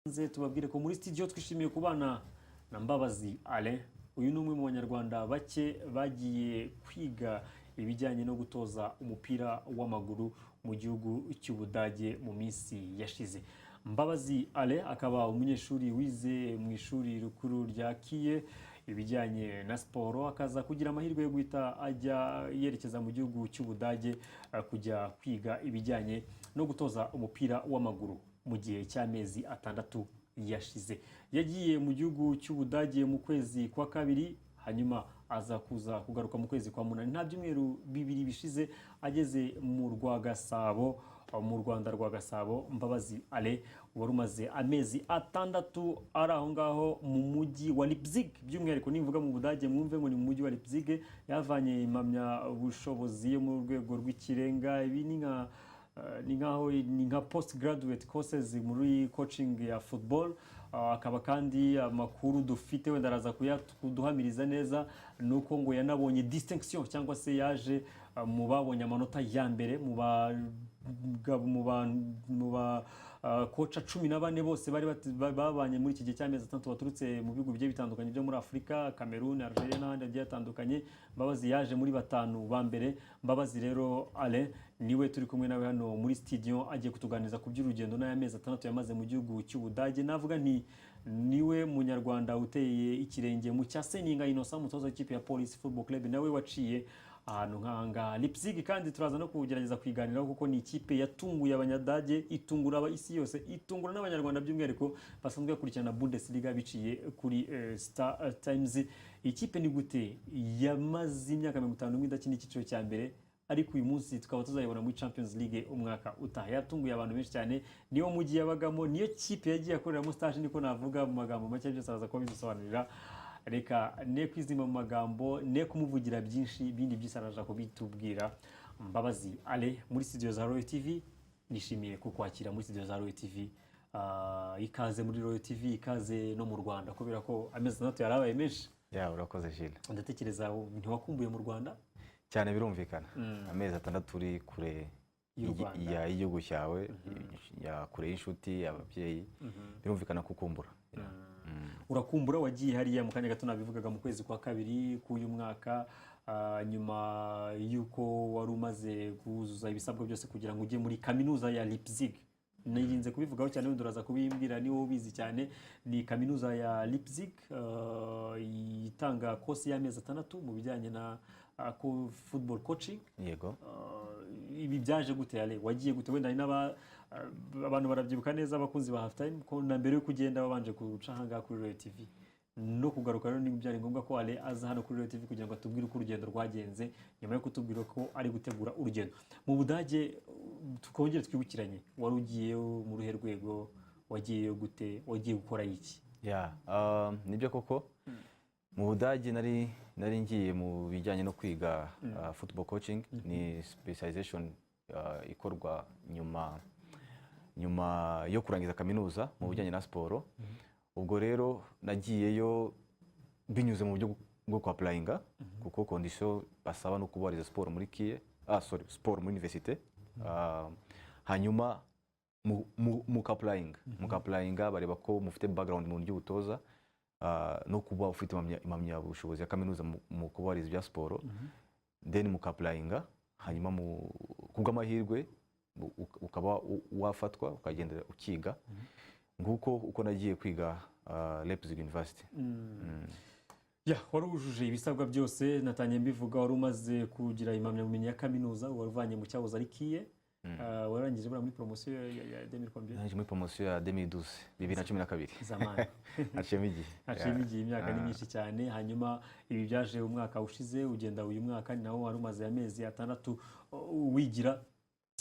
Nze tubabwire ko muri studio twishimiye kubana na Mbabazi Alain. Uyu ni umwe mu banyarwanda bake bagiye kwiga ibijyanye no gutoza umupira w'amaguru mu gihugu cy'Ubudage mu minsi yashize. Mbabazi Alain akaba umunyeshuri wize mu ishuri rikuru rya Kiye ibijyanye na siporo, akaza kugira amahirwe yo guhita ajya yerekeza mu gihugu cy'Ubudage kujya kwiga ibijyanye no gutoza umupira w'amaguru mu gihe cy'amezi 6 yashize. Yagiye mu gihugu cy'Ubudage mu kwezi kwa kabiri, hanyuma aza kuza kugaruka mu kwezi kwa munani. Nta byumweru bibiri bishize ageze mu Rwagasabo, mu Rwanda Rwagasabo. Mbabazi Alain wari umaze amezi 6 ari aho ngaho mu mujyi wa Leipzig. By'umwihariko nivuga mu Budage mwumve ngo ni mu mujyi wa Leipzig. Yavanye impamya bushobozi yo mu rwego rw'ikirenga. Ibi ni nka postgraduate courses muri coaching ya football. Akaba kandi amakuru dufite wenda araza kuduhamiriza neza nuko ngo yanabonye distinction cyangwa se yaje mu babonye amanota ya mbere mu ba koca 14 bose bari babanye muri iki gihe cy'amezi 6 baturutse mu bihugu bigiye bitandukanye byo muri Afrika, Cameroon, Algeria n'ahandi hagiye hatandukanye. Mbabazi yaje muri 5 ba mbere. Mbabazi rero Alain niwe turi kumwe nawe hano muri studio, agiye kutuganiriza ku by'urugendo n'ayamezi 6 yamaze mu gihugu cy'Ubudage. Navuga nti niwe munyarwanda uteye ikirenge mu cya Seninga Innocent, umutoza w'ikipe ya Police Football Club, nawe waciye ahantu nk'ahangaha Leipzig. Kandi turaza no kugerageza kwiganiraho kuko ni ikipe yatunguye abanyadage, itungura isi yose, itungura n'abanyarwanda by'umwihariko basanzwe bakurikirana Bundesliga biciye kuri Star Times. Ikipe ni gute yamaze imyaka 50 idakina icyiciro cya mbere, ariko uyu munsi tukaba tuzayibona muri Champions League umwaka utaha. Yatunguye abantu benshi cyane, niyo mujyi yabagamo, niyo kipe yagiye akoreramo stage, niko navuga mu magambo make. Byose araza kuba bidusobanurira. Reka ne kwizima mu magambo, ne kumuvugira byinshi, ibindi byisaraje ko bitubwira. Mbabazi Alain muri studio za Royal TV, nishimiye kukwakira muri studio za Royal TV. Ikaze muri Royal TV, ikaze no mu Rwanda, kubera ko amezi 6 yarabaye menshi. Ya urakoze Gilles. Ndatekereza ntiwakumbuye mu Rwanda cyane, birumvikana. Amezi 6 uri kure y'igihugu cyawe, ya kure y'inshuti, ababyeyi, birumvikana kukumbura. Urakumbura wagiye hariya mu kanya gato nabivugaga mu kwezi kwa kabiri k'uyu mwaka, nyuma yuko wari umaze kuzuza ibisabwa byose kugira ngo ujye muri kaminuza ya Leipzig. Nirinze kubivugaho cyane, wenda uraza kubimbwira ni wowe ubizi cyane. Ni kaminuza ya Leipzig itanga course y'amezi 6 mu bijyanye na football coaching. Yego. Ibi byaje gute Alain? Wagiye gute? Wenda abantu barabyibuka neza abakunzi ba half time ko na mbere yo kugenda babanje guca hanga kuri Royal TV no kugaruka. Rero ni byari ngombwa ko Alain aza hano kuri Royal TV kugira ngo atubwire uko urugendo rwagenze, nyuma yo kutubwira ko ari gutegura urugendo mu Budage. Tukongere twibukiranye, wari ugiye mu ruhe rwego, wagiye gute, wagiye gukora iki? Ya nibyo koko, mu Budage nari ngiye mu bijyanye no kwiga football coaching. Ni specialization ikorwa nyuma yo kurangiza kaminuza mu bijyanye na siporo. Ubwo rero nagiyeyo binyuze mu buryo bwo applyinga, kuko condition basaba no kubariza siporo muri Kiye, siporo muri university. Hanyuma mu applyinga bareba ko mufite background mu buryo ubutoza, no kuba ufite impamya bushobozi ya kaminuza mu kubariza ibya siporo. Then mu applyinga, hanyuma kubw'amahirwe ukaba wafatwa ukagendera ukiga. Nguko uko nagiye kwiga Leipzig University. Wari ujuje ibisabwa byose, natanye mbivuga. Wari umaze kugira impamyabumenyi ya kaminuza, waruvanye mu cyahoze ari Kiye. Warangije bura muri promotion ya 2012. Nanje muri promotion ya 2012, 2012 zamani. Haciyemo imyaka ni myinshi cyane. Hanyuma ibi byaje umwaka ushize, ugenda uyu mwaka nawo wari umaze amezi 6 wigira.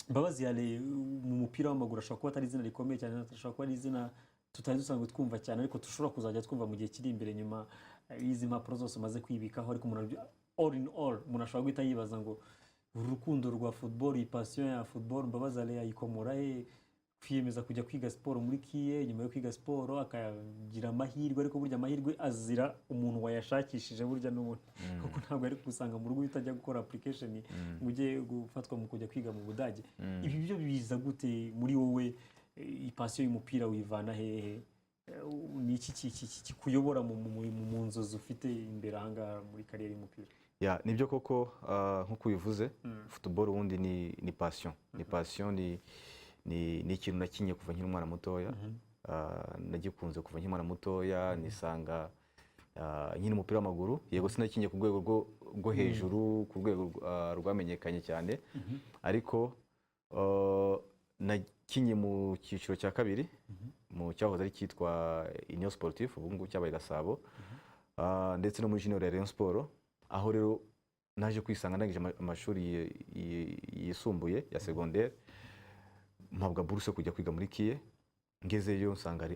Mbabazi Alain mu mupira w'amaguru ashobora kuba atari izina rikomeye cyane, ashobora kuba ari izina tutari dusanzwe twumva cyane, ariko dushobora kuzajya twumva mu gihe kiri imbere nyuma y'izi mpapuro zose umaze kwibikaho. Ariko umuntu all in all, umuntu ashobora guhita yibaza ngo urukundo rwa football, iyi passion ya football Mbabazi Alain ayikomora he? Kwiyemeza kujya kwiga siporo muri Kiye, nyuma yo kwiga siporo akagira amahirwe, ariko burya amahirwe azira umuntu wayashakishije burya n'ubundi. Kuko ntabwo ari gusanga mu rugo utajya gukora application ngo ujye gufatwa mu kujya kwiga mu Budage. Ibi byo biza gute muri wowe? ipasiyo y'umupira wivana hehe? Ni iki kikuyobora mu nzozi ufite imbere ahangaha muri kariyeri y'umupira? Ya nibyo koko, nk'uko ubivuze, football ubundi ni passion. Ni passion, ni ikintu nakinye kuva nkiri umwana mutoya. Nagikunze kuva nkiri umwana mutoya, nisanga nkiri umupira w'amaguru. Yego sinakinye ku rwego rwo hejuru, ku rwego rwamenyekanye cyane, ariko nakinye mu cyiciro cya kabiri, mu cyahoze ari cyitwa Union Sportif, ubu ngubu cyabaye Gasabo, ndetse no muri junior ya Rayon Sport, aho rero naje kwisanga ndangije amashuri yisumbuye ya secondaire, mpabwa buruse kujya kwiga muri Kiye. Ngezeyo nsanga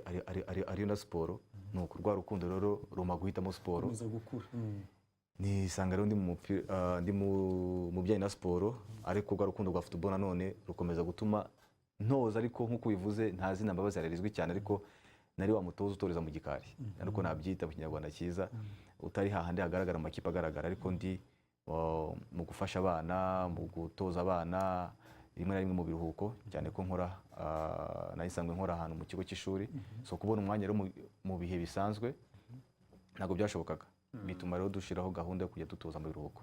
ari na siporo, nuko rwa rukundo rero ruma guhitamo siporo, nisanga rero ndi mu bijyanye na siporo, ariko rwa rukundo rwa football nanone rukomeza gutuma ntoza, ariko nk'uko bivuze nta zina Mbabazi Alain cyane, ariko nari wa mutoza utoreza mu gikari, ariko nabyita mu kinyarwanda cyiza, utari hahandi hagaragara amakipe agaragara, ariko ndi mu gufasha abana, mu gutoza abana, rimwe na rimwe mu biruhuko, cyane ko nkora nayisanzwe nkora ahantu mu kigo cy'ishuri, so kubona umwanya rero mu bihe bisanzwe ntabwo byashobokaga, bituma rero dushiraho gahunda yo kujya dutoza mu biruhuko.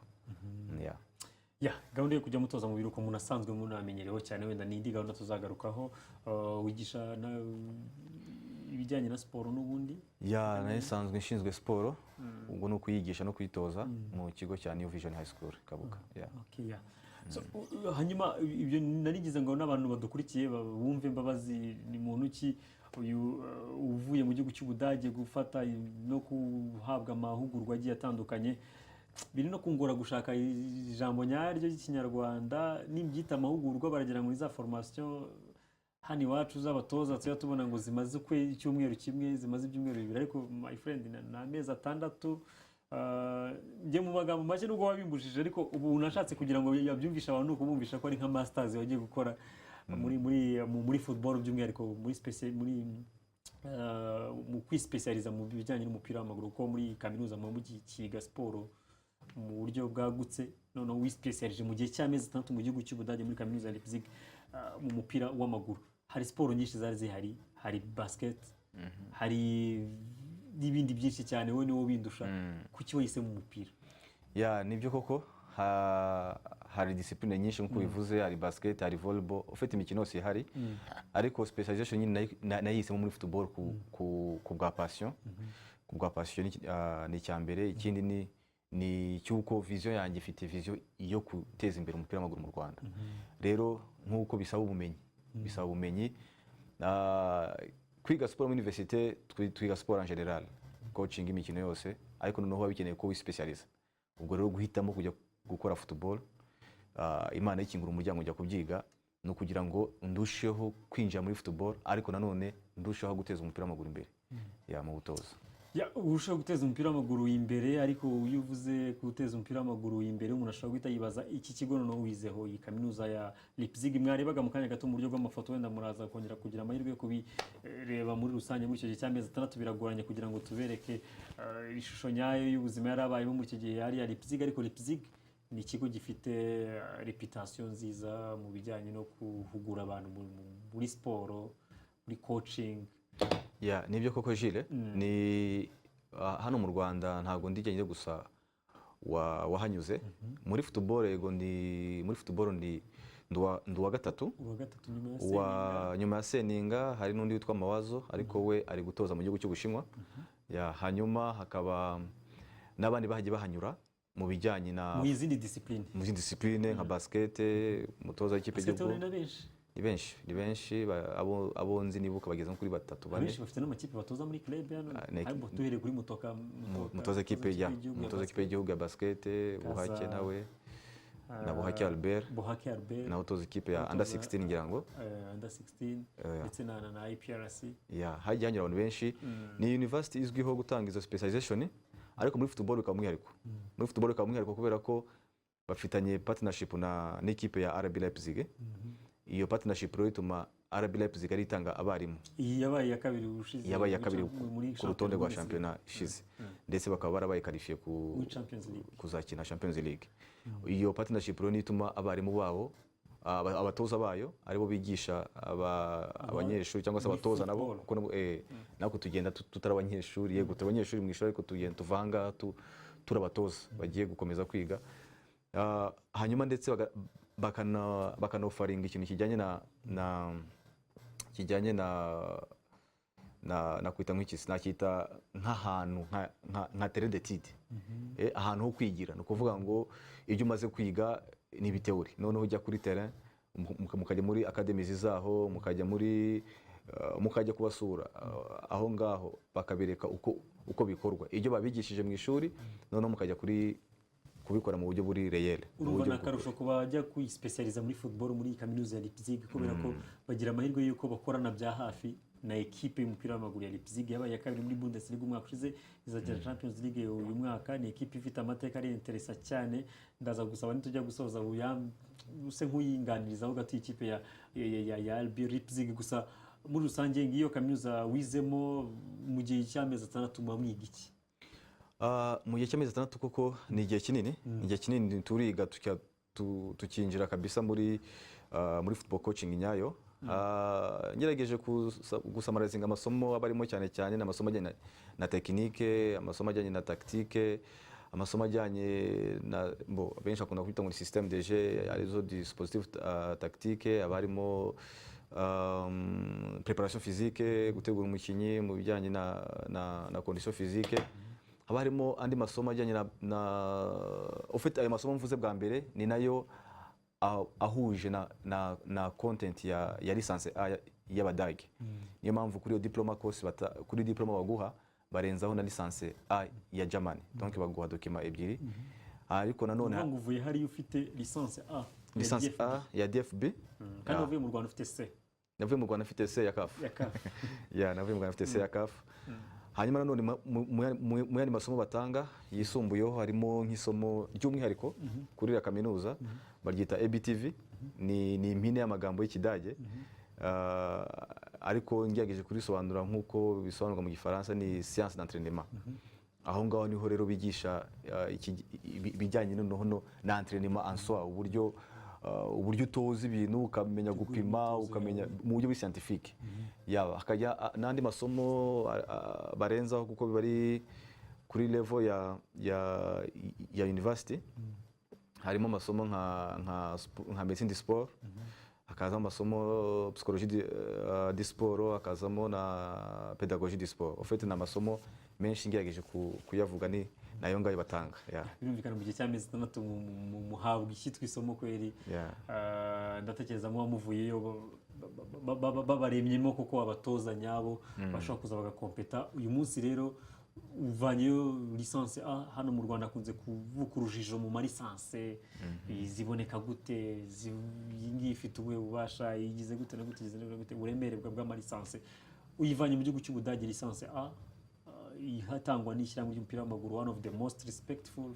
Gahunda yo kujya mutoza mu biruhuko umuntu asanzwe munamenyereho cyane, wenda n'indi gahunda tuzagarukaho. Wigisha ibijyanye na siporo n'ubundi? Nayisanzwe nshinzwe siporo, ubwo ni ukuyigisha no kuyitoza mu kigo cya New Vision High School Kabuga. Hanyuma ibyo narigize ngo n'abantu badukurikiye bumve Mbabazi ni muntu ki uvuye mu gihugu cy'Ubudage gufata no kuhabwa amahugurwa agiye atandukanye. Biri no kungora gushaka ijambo nyaryo ry'ikinyarwanda, nimbyita amahugurwa baragira ngo za formation hano iwacu z'abatoza tuya tubona ngo zimaze icyumweru kimwe, zimaze ibyumweru bibiri, ariko my friend na amezi 6. Njye mu magambo make nubwo wabimbujije, ariko ubu nashatse kugira ngo yabyumvisha abantu, kubumvisha ko ari nka masters wagiye gukora muri football, by'umwihariko mu kwispecializa mu bijyanye n'umupira w'amaguru, ko muri kaminuza mu kiga siporo mu buryo bwagutse, none wispecialije mu gihe cy'amezi 6 mu gihugu cy'Ubudage muri kaminuza ya Leipzig mu mupira w'amaguru. Hari siporo nyinshi zari zihari, hari basket, hari n'ibindi byinshi cyane, wowe niwo bindusha. Kuki wahise mu mupira? Nibyo koko, hari discipline nyinshi nk'uko bivuze, hari basket, hari volleyball, ufite imikino yose ihari, ariko specialization nyine nayihisemo muri football ku bwa passion. Ku bwa passion ni icyambere. Ikindi ni cyuko vision yanjye ifite vision yo guteza imbere umupira w'amaguru mu Rwanda. Rero nk'uko bisaba ubumenyi, kwiga sport mu université, twiga sport en general, coaching imikino yose, ariko noneho bikeneye ko wispecialize. Ubwo rero guhitamo kujya gukora football, Imana ikingura umuryango ujya kubyiga, no kugira ngo ndusheho kwinjira muri football, ariko nanone ndusheho guteza umupira w'amaguru imbere mu butoza. Urushaho guteza umupira w'amaguru imbere, ariko iyo uvuze guteza umupira w'amaguru imbere, umuntu ashobora guhita yibaza iki kigo noneho wizeho, iyi kaminuza ya Leipzig mwarebaga mu kanya gato mu buryo bw'amafoto, wenda muraza kongera kugira amahirwe yo kubireba muri rusange. Muri icyo gihe cy'amezi 6 biragoranye kugira ngo tubereke ishusho nyayo y'ubuzima yari abayeho muri icyo gihe yari ya Leipzig, ariko Leipzig ni ikigo gifite reputation nziza mu bijyanye no guhugura abantu muri siporo, muri coaching. Nibyo koko Gilles, ni hano mu Rwanda ntabwo ndijyanye gusa wahanyuze. Muri football yego muri football ndi uwa gatatu nyuma ya Seninga, hari n'undi witwa Mawazo, ariko we ari gutoza mu gihugu cy'Ubushinwa. Hanyuma hakaba n'abandi bahagiye bahanyura mu bijyanye na mu zindi discipline nka basket, umutoza w'ikipe y'igihugu. Ni benshi abo nzi nibuka bageze kuri 3 4. Benshi bafite n'amakipe batoza muri club hano, ariko tuhere kuri mutoza ikipe y'igihugu ya basket, Buhake nawe na Buhake Albert na utoza ikipe ya under 16 ngira ngo under 16, ndetse na IPRC. Hajya hanyura abantu benshi. Ni university izwiho gutanga izo specialization, ariko muri football bikaba umwihariko, kubera ko bafitanye partnership n'ikipe ya RB Leipzig. Iyo partnership rero ituma RB Leipzig ari itanga abarimu. Yabaye ya kabiri ku rutonde rwa shampiyona ishize, ndetse bakaba barabaye qualifié kuzakina Champions League. Iyo partnership rero ituma abarimu babo abatoza bayo aribo bigisha abanyeshuri cyangwa se abatoza nabo nako tugenda tutari abanyeshuri yego turi abanyeshuri mu ishuri ariko tugenda tuvanga turabatoza bagiye gukomeza kwiga hanyuma ndetse bakanofaringa ikintu kijyanye na kwita nk'iki nakita nk'ahantu nka terrain d'étude ahantu ho kwigira no kuvuga ngo ibyo umaze kwiga ni ibiteori noneho ujya kuri terrain mukajya muri academy zaho mukajya kubasura aho ngaho bakabereka uko bikorwa ibyo babigishije mu ishuri noneho mukajya kubikora mu buryo buri réel urumva nakarusho kuba bajya kwispecializa muri football muri kaminuza ya Leipzig kubera ko bagira amahirwe yuko bakorana bya hafi na equipe y'umupira w'amaguru ya Leipzig yabaye kabiri muri Bundesliga umwaka ushize izagera Champions League uyu mwaka ni equipe ifite amateka ari interesa cyane ndaza gusaba nitujya gusoza use nk'uyinganirizaho gato ikipe ya RB Leipzig gusa muri rusange ngiyo kaminuza wizemo mu gihe cy'amezi 6 mwiga iki mu gihe cy'amezi 6 koko ni igihe kinini turiga tukinjira kabisa muri football coaching nyayo ngerageje gusamarizinga amasomo abarimo cyane n'amasomo ajyanye na technique amasomo ajyanye na tactique amasomo ajyanye na benshi akunda kwita ngo système de jeu arizo dispositif tactique abarimo préparation physique gutegura umukinnyi mu bijyanye na condition physique abarimo andi masomo ajyanye na ufite ayo masomo mvuze bwa mbere ni nayo ahuje na content ya licence A y'Abadage niyo mpamvu kuri diploma course kuri diploma baguha barenzaho na licence A ya Germany donc baguha document ebyiri ariko nanone uvuye hari ufite licence A ya DFB kandi uvuye mu Rwanda ufite C navuye mu Rwanda mfite C ya CAF navuye mu Rwanda mfite C ya CAF hanyuma nanone mu yandi masomo batanga yisumbuyeho harimo nk'isomo ry'umwihariko kuri ya kaminuza baryita ABTV ni impine y'amagambo y'Ikidage ariko ngerageje kurisobanura nk'uko bisobanurwa mu Gifaransa ni science d'entraînement aho ngaho niho rero bigisha bijyanye noneho na entraînement en soi uburyo utoza ibintu ukamenya gupima ukamenya mu buryo scientifique yaba akajya n'andi masomo barenzaho kuko bari kuri level ya university harimo amasomo nka médecine du sport hakazamo amasomo psychologie du sport hakazamo na pédagogie du sport en fait na amasomo menshi ngerageje kuyavuga ni nayo ngayo batanga birumvikana mu gihe cy'amezi 6 muhabwa ikitwa isomo kweri ndatekereza mu bamuvuyeyo babaremyemo kuko abatoza nyabo bashaka kuza bagakompeta uyu munsi rero uvanyeyo licence A hano mu Rwanda kunze kuvuka urujijo mu ma licence ziboneka gute zingi ifite ubuhe bubasha yigize gute na gute uremere bwa licence uyivanye mu gihugu cy'Ubudage licence A ihatangwa n'ishyirahamwe ry'umupira w'amaguru one of the most respectful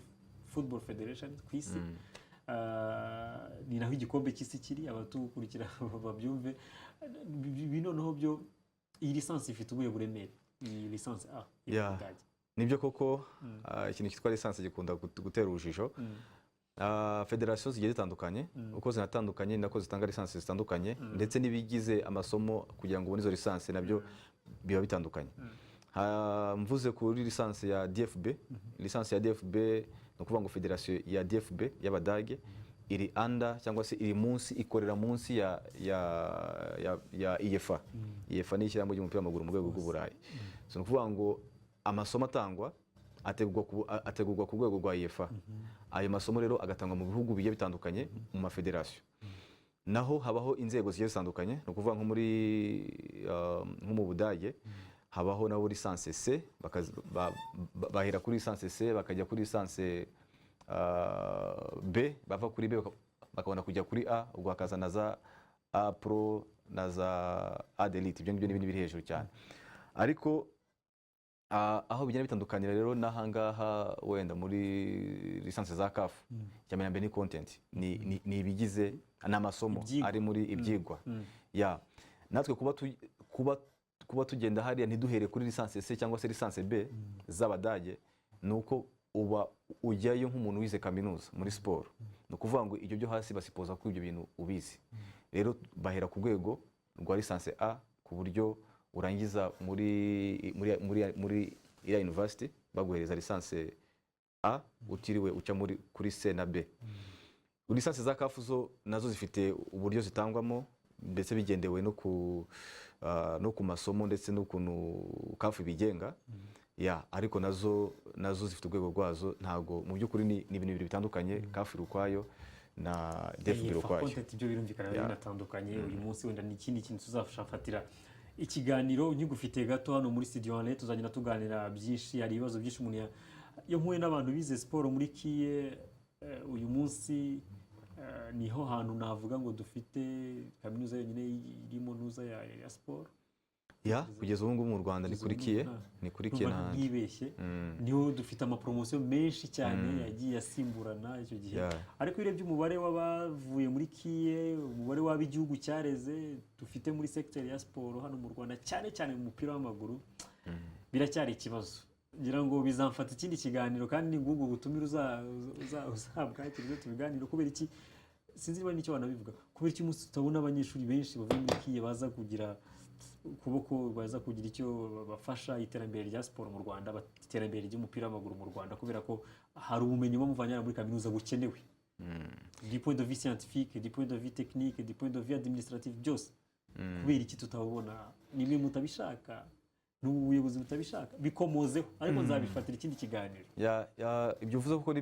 football federation ku isi ni naho igikombe cy'isi kiri abatukurikira babyumve binoneho byo iyi licence ifite ubuhe buremere iyi licence A y'Ubudage nibyo koko ikintu cyitwa licence gikunda gutera urujijo federation zigiye zitandukanye uko zinatandukanye nako zitanga licence zitandukanye ndetse nibigize amasomo kugira ngo ubone izo licence nabyo biba bitandukanye mvuze kuri licence ya DFB licence ya DFB no kuvuga ngo federation ya DFB y'Abadage iri under cyangwa se iri munsi ikorera munsi ya UEFA UEFA ni ishyirahamwe ry'umupira w'amaguru mu rwego rw'Uburayi so no kuvuga ngo amasomo atangwa ategurwa ku rwego rwa UEFA ayo masomo rero agatangwa mu bihugu bigiye bitandukanye mu mafederation naho habaho inzego zigiye zitandukanye no kuvuga nko mu Budage habaho nabo licence C bahera kuri licence C bakajya kuri licence B bava kuri B bakabona kujya kuri A ubwo hakaza na za A Pro na za A Elite ibyo ngibyo n'ibindi biri hejuru cyane ariko aho bijyana bitandukanira rero nahangaha wenda muri licence za CAF cyane mbere ni content ni ibigize n'amasomo ari muri ibyigwa natwe kuba tugenda hariya ntiduhere kuri licence C cyangwa se licence B z'Abadage nuko uba ujyayo nk'umuntu wize kaminuza muri siporo. Ni ukuvuga ngo ibyo byo hasi basipoza ko ibyo bintu ubizi. Rero bahera ku rwego rwa lisansi A ku buryo urangiza muri iriya university baguhereza lisansi A utiriwe uca kuri C na B. Lisansi za kafu zo nazo zifite uburyo zitangwamo ndetse bigendewe no ku masomo ndetse n'ukuntu kafu bigenga. Ariko nazo zifite urwego rwazo, ntago mu by'ukuri ni ibintu bibiri bitandukanye, kafu ukwayo na defu ukwayo. Ibyo birumvikana binatandukanye. Uyu munsi wenda ni ikindi kintu tuzafatira ikiganiro nkigufite gato hano muri studio Alain, tuzagenda tuganira byinshi. Hari ibibazo byinshi umuntu mpuye n'abantu bize siporo muri kiye. Uyu munsi niho hantu navuga ngo dufite kaminuza yonyine irimo nuza ya siporo. Kugeza ubu ngubu mu Rwanda ni kuri kiye n'ahandi. Ntibeshye niho dufite amapromosiyo menshi cyane yagiye asimburana icyo gihe. Ariko iyo urebye umubare w'abavuye muri kiye, umubare w'ab'igihugu cyareze dufite muri secteur ya siporo hano mu Rwanda, cyane cyane mu mupira w'amaguru, biracyari ikibazo. Ngira ngo bizamfata ikindi kiganiro, kandi ngubwo gutumira uzabwakiriza tubiganiro. Kubera iki sinzi niba nicyo banabivuga, kubera iki umunsi tutabona abanyeshuri benshi bavuye muri kiye baza kugira ukuboko, baza kugira icyo bafasha iterambere rya siporo mu Rwanda, iterambere ry'umupira w'amaguru mu Rwanda, kubera ko hari ubumenyi bamuvanye muri kaminuza bukenewe du point de vue scientifique, du point de vue technique, du point de vue administratif, byose. Kubera iki tutabona? Nimwe mutabishaka, n'ubuyobozi butabishaka, bikomozeho. Ariko nzabifatira ikindi kiganiro. Ibyo uvuze koko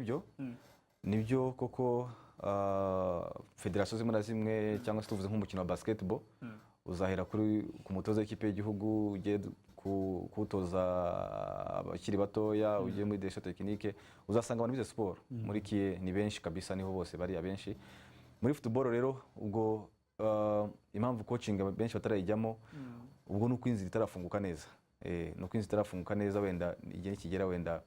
nibyo koko. Federasiyo zimwe na zimwe, cyangwa se tuvuze nk'umukino wa basketball, uzahera ku mutoza w'ikipe y'igihugu, ugiye kutoza abakiri batoya, ugiye muri direction technique, uzasanga abantu bize siporo muri kiye ni benshi kabisa, niho bose bari abenshi. Muri football rero ubwo impamvu coaching benshi batarayijyamo, ubwo nuko inzira itarafunguka neza. Nuko inzira itarafunguka neza, wenda igihe kigera wenda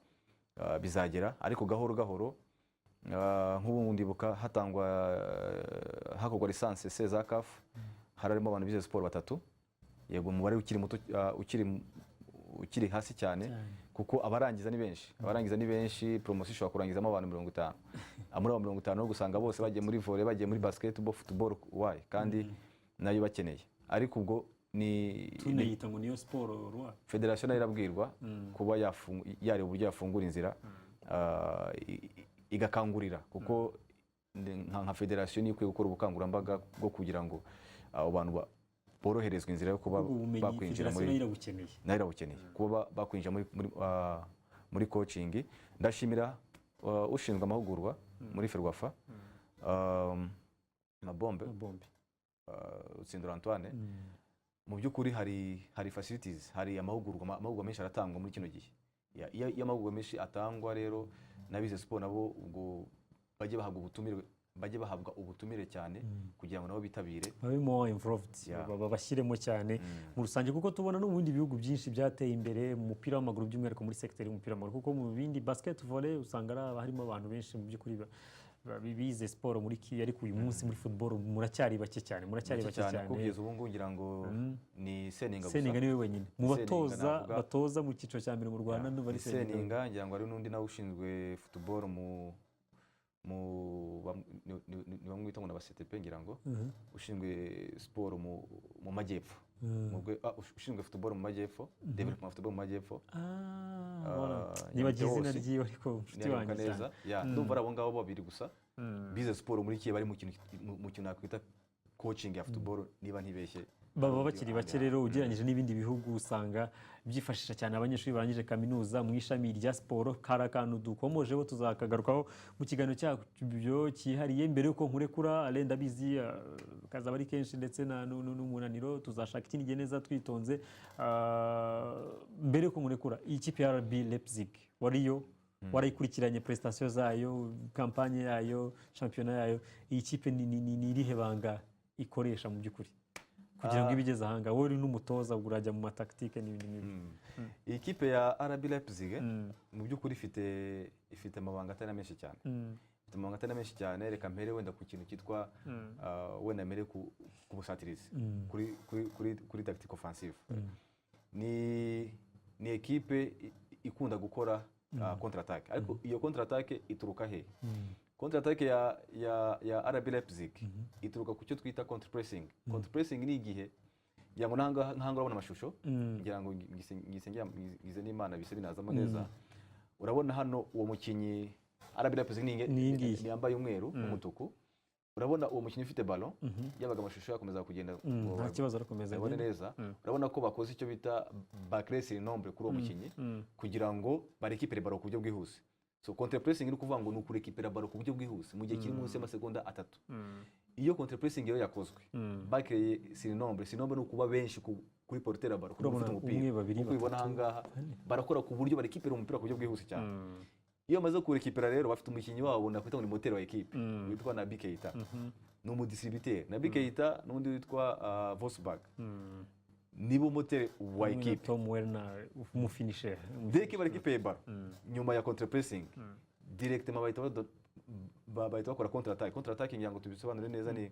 bizagera, ariko gahoro nk'ubu ndibuka hakorwa lisansi C za kafu, harimo abantu bize siporo 3. Yego umubare ukiri muto, ukiri hasi cyane, kuko abarangiza ni benshi. Promotion ishobora kurangizamo abantu 50. Muri abo 50 no gusanga bose bagiye muri volley, bagiye muri basketball, football, kandi nayo bakeneye. Ariko ubwo tunayita ngo niyo siporo rwa federation nayo irabwirwa kuba yari uburyo yafungura inzira, igakangurira, kuko nka federation ni ikwiye gukora ubukangurambaga bwo kugira ngo abo bantu boroherezwa inzira yo kuba bakwinjira nayo kuba bakwinjira muri coaching. Ndashimira ushinzwe amahugurwa muri Ferwafa, Mabombe Utsindura Antoine. Mu by'ukuri hari facilities, hari amahugurwa menshi aratangwa muri kino gihe. Iyo amahugurwa menshi atangwa rero, nabize siporo nabo ubwo bajye bahabwa ubutumire cyane, kugira ngo nabo bitabire, babe more involved, babashyiremo cyane mu rusange, kuko tubona no mu bindi bihugu byinshi byateye imbere mu mupira w'amaguru, by'umwihariko muri secteur y'umupira w'amaguru, kuko mu bindi basket, volley usanga harimo abantu benshi mu by'ukuri bize siporo muri kiye. Ariko uyu munsi muri football muracyari bake cyane, kugeza ubu ngubu ngira ngo ni Seninga gusa. Seninga niwe wenyine mu batoza mu cyiciro cya mbere mu Rwanda, n'ubari Seninga. Ngira ngo ari n'undi nawe ushinzwe football ni bamwe bita ngo n'abaCTP, ngira ngo ushinzwe siporo mu majyepfo, ushinzwe football mu majyepfo, development football mu majyepfo. Nibagize izina ryiwe, ariko nshuti wanjye neza. Ndumva ari abo ngabo babiri gusa bize siporo muri kiye, bari mu kintu nakwita coaching ya football, niba ntibeshye. Baba bakiri bake rero ugereranyije n'ibindi bihugu, usanga byifashisha cyane abanyeshuri barangije kaminuza mu ishami rya siporo. Kari akantu dukomojeho, tuzakagarukaho mu kiganiro cyabyo cyihariye. Mbere yuko nkurekura Alain, ndabizi kazaba ari kenshi ndetse n'umunaniro, tuzashaka ikindi gihe neza twitonze. Mbere yuko nkurekura, iyi kipe ya RB Leipzig wariyo, warayikurikiranye prestation zayo, kampanye yayo, shampiyona yayo, iyi kipe ni irihe banga ikoresha mu by'ukuri kugira ngo ibigeze ahanga? Wowe uri n'umutoza, urajya mu mataktike n'ibindi n'ibindi. Iyi kipe ya RB Leipzig mu by'ukuri ifite amabanga atari menshi cyane. Ifite amabanga atari menshi cyane. Reka mpere wenda ku kintu cyitwa wenda mpere ku busatirizi, kuri tactique offensive. Ni ekipe ikunda gukora contre attaque ariko iyo contre attaque ituruka he contre attaque ya RB Leipzig ituruka ku cyo twita contre pressing. Contre pressing ni igihe yango nanga urabona amashusho ngira ngo ngize n'Imana bise binazamo neza. Urabona hano uwo mukinyi RB Leipzig ni yambaye umweru umutuku. Urabona uwo mukinyi ufite ballon yabaga amashusho yakomeza kugenda nta kibazo arakomeza abone neza. Urabona ko bakoze icyo bita backresser nombre kuri uwo mukinyi kugira ngo barekipere ballon ku buryo bwihuse. So contre pressing ni kuvuga ngo ni ukurekipera ballon ku buryo bwihuse mu gihe kiri munsi y'amasegonda 3. Iyo contre pressing yo yakozwe bakreye nombre ni ukuba benshi kuri porteur ya ballon kuri ufite umupira kuko ubona hangaha barakora ku buryo barekipera umupira ku buryo bwihuse cyane. Iyo amaze kurekipera rero bafite umukinyi wabo nakwita ngo ni moteur wa equipe witwa Naby Keita no mu distributeur. Naby Keita n'undi witwa Vosberg nibo moteur wa equipe. Tom Werner mu finisher dès que barekipera ballon nyuma ya contre pressing directement bahita bakora contre attaque. Contre attaque ngira ngo tubisobanure neza ni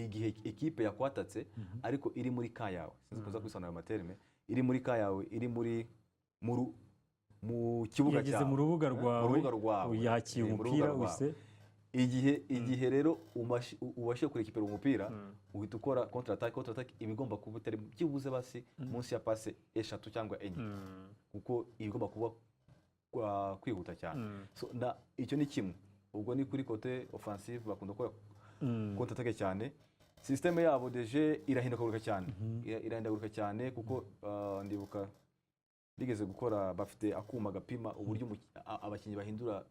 igihe equipe yakwatatse ariko iri muri ka yawe. Sinzi kuza kwisobanura amaterme. Iri muri ka yawe, iri muri mu kibuga cyawe, mu rubuga rwawe yakiye umupira wese. Igihe rero ubashe kurekipera umupira uhita ukora contre attaque. Contre attaque ibigomba kuba utari byibuze basi munsi ya passe 3 cyangwa 4 kuko ibigomba kuba kwihuta cyane. So icyo ni kimwe. Ubwo ni kuri côté offensive bakunda gukora contre attaque cyane. Systeme yabo deje irahindagurika cyane kuko ndibuka bigeze gukora bafite akuma gapima uburyo abakinyi bahindura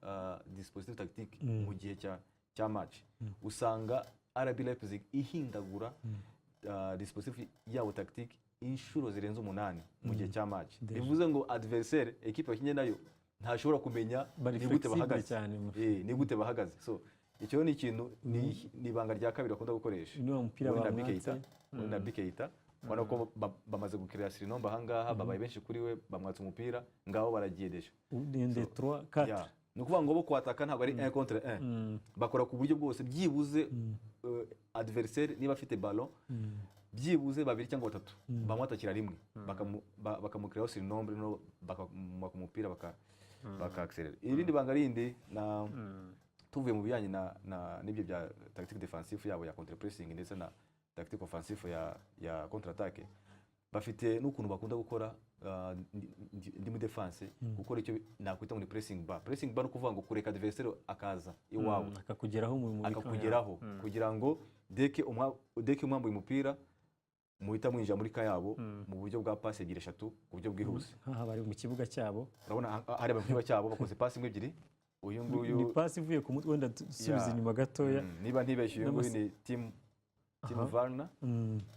dispositif tactique mu gihe cya match. Usanga RB Leipzig ihindagura dispositif yabo tactique inshuro zirenze 8 mu gihe cya match. Bivuze ngo adversaire equipe bakinye nayo ntashobora kumenya ni gute bahagaze. So icyo ni ikintu ni banga rya kabiri akunda gukoresha ni umupira wa Naby Keita. Ubona ko bamaze gukirira Sirinomba ahangaha babaye benshi kuri we bamwatsa umupira ngaho baragiyedeje 3 4. Ni ukuvuga ngo bo kwataka ntabwo ari 1 contre 1 bakora ku buryo bwose byibuze adversaire niba afite ballon byibuze 2 cyangwa 3 bamwatakira rimwe bakamukiriraho Sirinomba no bakamwaka umupira bakaakselera. Irindi banga rindi na tuvuye mu bijyanye n'ibyo bya tactique defensive yabo ya contre pressing ndetse na tactique offensive ya contre attaque bafite n'ukuntu bakunda gukora ndi mu defense gukora icyo nakwita ngo ni pressing bar. Pressing bar no kuvuga ngo kureka adversaire akaza iwawe akakugeraho kugira ngo deke umwambuye umupira muhita mwinjira muri kayabo mu buryo bwa passe 2-3 ku buryo bwihuse. Aha bari mu kibuga cyabo urabona hari mu kibuga cyabo bakoze passe 2 uyu nguyu ni passe ivuye ku mutwe wenda subiza inyuma gatoya niba ntibeshye uyu nguyu ni team Varna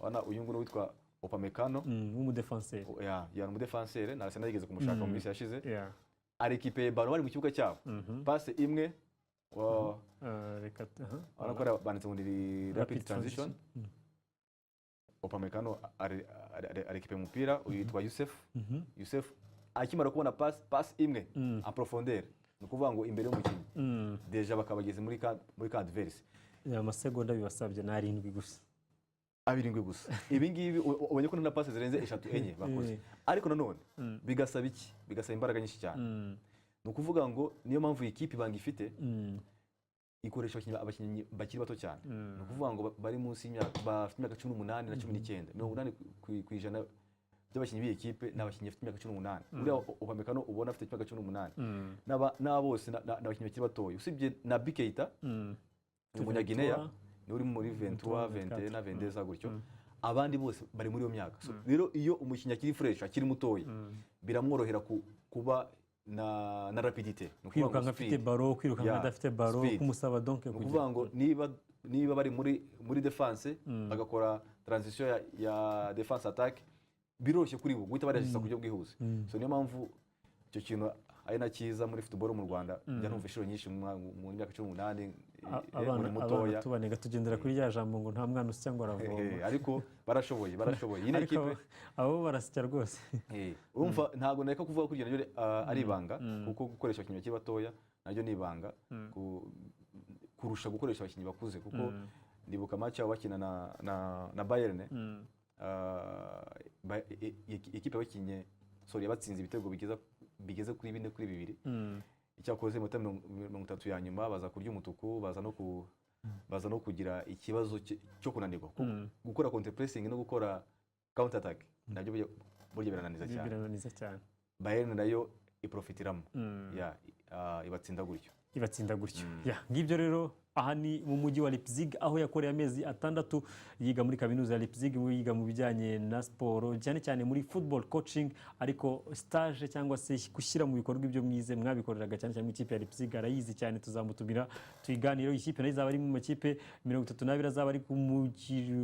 wana uyu nguyu witwa Upamecano w'umudefenseur ya umudefenseur na Arsenal yigeze kumushaka mu minsi yashize ari equipe ballon bari mu kibuga cyabo passe imwe wana ko banditse ngo ni rapid transition. Upamecano ari equipe umupira uyitwa Youssef akimara kubona passe imwe en profondeur ni ukuvuga ngo imbere y'umukinnyi deja bakabageze muri ka adverse amasegonda bibasabye na 7 gusa 7 gusa. Ibi ngibi ubonye ko nta passe zirenze 3-4 bakoze ariko nanone bigasaba imbaraga nyinshi cyane. Ni ukuvuga ngo niyo mpamvu ikipe banga ifite ikoresha abakinnyi bakiri bato cyane. Ni ukuvuga ngo bari munsi y'imyaka bafite imyaka 18 na 19 80% by'abakinnyi b'iyi kipe n'abakinnyi bafite imyaka 18. Uriya Upamecano ubona afite imyaka 18 na bose n'abakinnyi bakiri batoya usibye Naby Keita umunyagineya ni uri muri 23 21 22 gutyo. Abandi bose bari muri iyo myaka. Rero iyo umukinnyi akiri fresh akiri mutoya biramworohera kuba na rapidité. Kwirukanka afite ballon kwirukanka adafite ballon kumusaba donc kuvuga ngo niba bari muri defense bagakora transition ya defense attaque biroroshye kuri bo guhita barajisa kujya bwihuse. So niyo mpamvu icyo kintu ari na cyiza muri football mu Rwanda njya numva inshuro nyinshi mu myaka 18 muri mutoya tubanega tugendera kuri ya jambo ngo nta mwana usya ngo aravoma ariko barashoboye ine equipe abo barasya rwose. Urumva ntago nareka kuvuga ko iryo ari ibanga kuko gukoresha abakinnyi bakiri batoya naryo ni ibanga kurusha gukoresha abakinnyi bakuze kuko ndibuka match yabo bakina na Bayern equipe bakinye sorry yabatsinze ibitego bigeze kuri 4-2 icyakoze mu 30 ya nyuma baza kurya umutuku baza no kugira ikibazo cyo kunanirwa gukora counter pressing no gukora counter attack nabyo burya birananiza cyane Bayern nayo iprofitiramo ibatsinda gutyo ngibyo rero aha ni mu mujyi wa Leipzig aho yakoreye amezi 6 yiga muri kaminuza ya Leipzig yiga mu bijyanye na siporo cyane cyane muri football coaching ariko stage cyangwa se gushyira mu bikorwa ibyo mwize mwabikoreraga cyane cyane mu ikipe ya Leipzig arayizi cyane tuzamutumira tuyiganiro ikipe nayo izaba ari mu makipe 32 azaba ari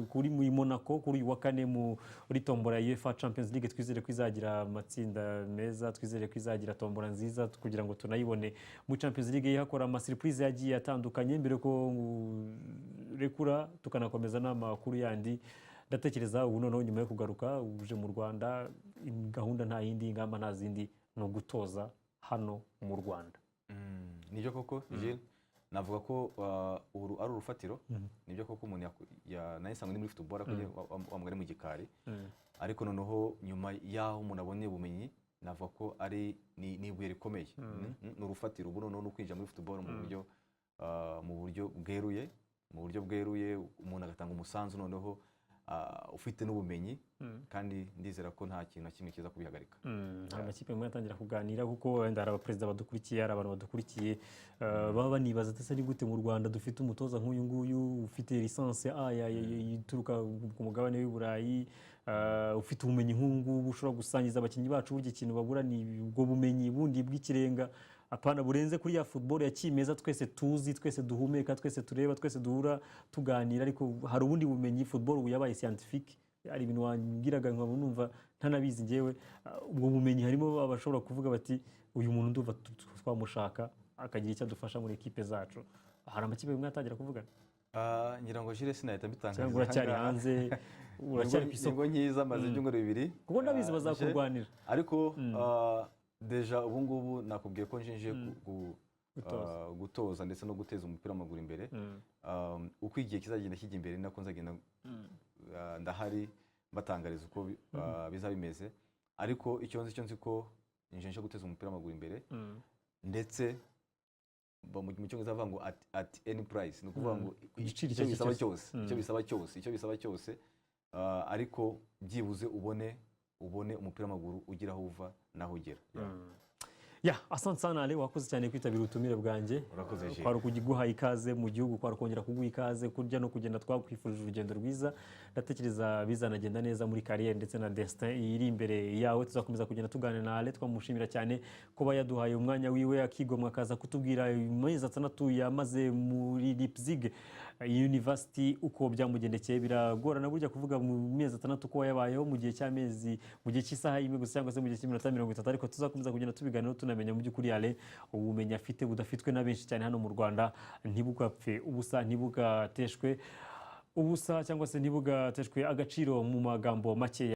kuri mu Monaco kuri uyu wa kane muri tombora ya UEFA Champions League twizere ko izagira amatsinda meza twizere ko izagira tombora nziza kugira ngo tunayibone mu Champions League yakora ama surprise yagiye atandukanye mbere ko rekura tukanakomeza n'amakuru yandi ndatekereza ubu noneho nyuma yo kugaruka uje mu Rwanda gahunda nta yindi ingamba nta zindi no gutoza hano mu Rwanda nibyo koko navuga ko ari urufatiro nibyo koko umuntu nayisanzwe ni muri football akujye wamugare mu gikari ariko noneho nyuma yaho umuntu abonye ubumenyi navuga ko ari ni ibuye rikomeye ni urufatiro ubu noneho no kwinjira muri football mu buryo bweruye umuntu agatanga umusanzu noneho ufite n'ubumenyi kandi ndizera ko nta kintu na kimwe kiza kubihagarika amakipe mwe yatangira kuganira kuko wenda hari abaperezida badukurikiye hari abantu badukurikiye baba banibaza ati ari gute mu Rwanda dufite umutoza nk'uyu nguyu ufite lisansi ituruka ku mugabane w'i Burayi ufite ubumenyi nk'ubu ushobora gusangiza abakinnyi bacu burya ikintu babura ni ubwo bumenyi bundi bw'ikirenga apana burenze kuri ya football ya kimeza twese tuzi twese duhumeka twese tureba twese duhura tuganira ariko hari ubundi bumenyi football ubu yabaye scientifique ari ibintu wangiraga nkaba numva ntanabizi ngewe ubwo bumenyi harimo abashobora kuvuga bati uyu muntu nduva twamushaka akagira icyo adufasha muri equipe zacu hari amakipe mwatangira kuvugana ngira ngo Jules sinahita mbitangaza cyangwa uracyari hanze uracyari pisoko nkiza maze ibyumweru 2 kuko ndabizi bazakurwanira ariko deja ubu ngubu nakubwiye ko nje gutoza ndetse no guteza umupira w'amaguru imbere uko igihe kizagenda kijya imbere nako nzagenda ndahari batangariza uko bizaba bimeze ariko icyo nzi ko nje guteza umupira w'amaguru imbere ndetse mu cyongereza bavuga ngo at any price ni ukuvuga ngo icyo bisaba cyose ariko byibuze ubone umupira w'amaguru ugira aho uva naho ugera asante sana Ale wakoze cyane kwitabira ubutumire bwanjye kwari ukugiguha ikaze mu gihugu kwari kongera kuguha ikaze kurya no kugenda twakwifurije urugendo rwiza ndatekereza bizanagenda neza muri carrière ndetse na destin iri imbere yawe tuzakomeza kugenda tuganira na Ale twamushimira cyane kuba yaduhaye umwanya wiwe akigomwa akaza kutubwira amezi 6 yamaze muri Leipzig University uko byamugendekeye biragorana burya kuvuga mu mezi 6 ko yabayeho mu gihe cy'amezi mu gihe cy'isaha imwe gusa cyangwa se mu gihe cy'iminota 30 ariko tuzakomeza kugenda tubiganira tunamenya mu by'ukuri Ale ubumenyi afite budafitwe na benshi cyane hano mu Rwanda ntibugapfe ubusa ntibugateshwe ubusa cyangwa se ntibugateshwe agaciro mu magambo make